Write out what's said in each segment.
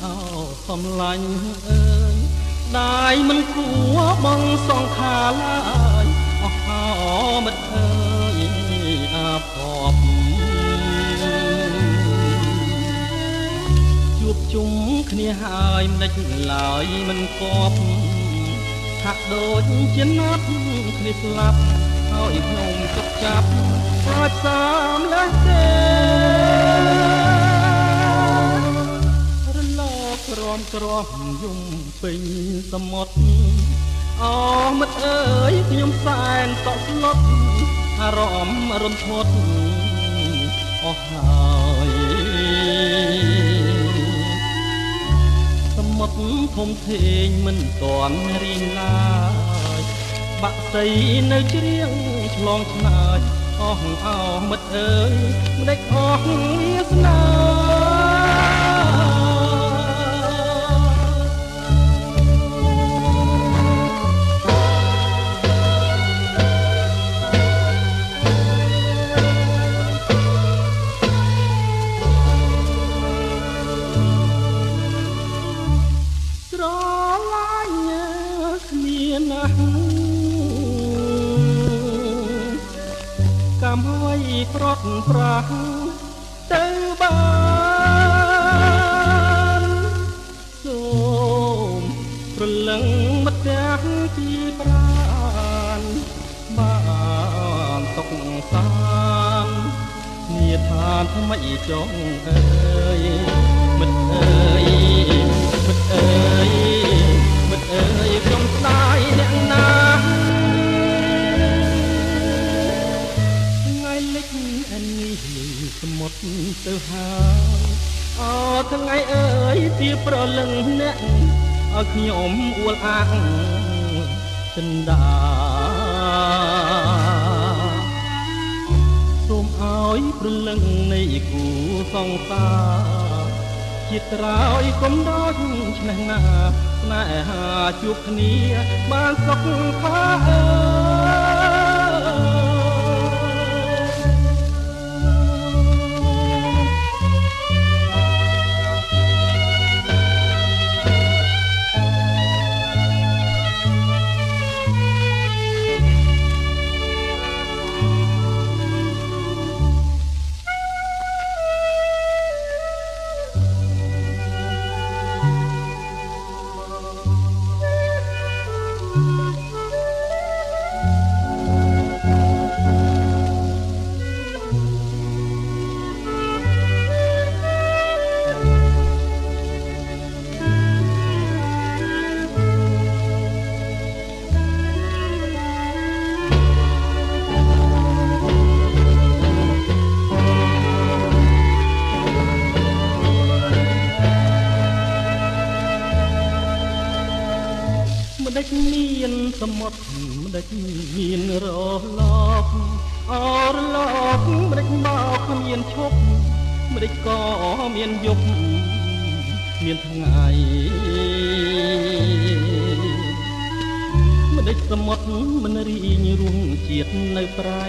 អោសំឡាញ់អើយដាយមិនគួរបងសងខាឡើយអស់ហោមិត្តអើយអាភ័ព្វជួបជុំគ្នាហើយមិនដេចឡើយមិនគប់ហាក់ដូចជាណាត់គ្នាស្លាប់ហើយខ្ញុំទុកចាប់អាចសាមលេះទេរលកក្រំយំពេញសមុទ្រអមិត្តអើយខ្ញុំសែនតក់ស្លុតអារម្មណ៍រន្ធត់អស់ហើយសមុទ្រធំធេងមិនទាន់រីងឡើយបាក់សីនៅជ្រៀងឆ្លងឆ្លើយអស់អោមិត្តអើយមិនដេចអស់វាសនាស្រឡាញ់គ្នាណាស់កម្មអ្វីប្រត់ប្រាស់ទៅបានសូមប្រលឹងមិត្តទាំងពីប្រានបានសុខសាន្តញាថាថ្មីចុងអើយមិត្តអើយមិត្តអើយមិត្តអើយខ្ញុំស្ដាយអ្នកណាថ្ងៃលិចអានេះសមុទ្រទៅហើយអថ្ងៃអើយជាប្រលឹងអ្នកឲ្យខ្ញុំអួលអាងចិនដាសូមឲ្យប្រលឹងនៃគូសង្សារជាតិក្រោយកុំដូចឆ្នេះណាស្នេហាជួបគ្នាបានសុខថាអើមិនដេចមានសមុទ្រមិនដេចមានរលកអរលកមិនដេចមកគ្មានឈប់មិនដេចក៏មានយប់មានថ្ងៃមិនដេចសមុទ្រមិនរីងរួមជាតិនៅប្រៃ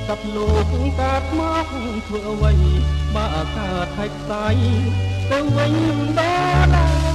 សត្វលោកកើតមកធ្វើអ្វីបើកើតហើយខ្សែទៅវិញដល់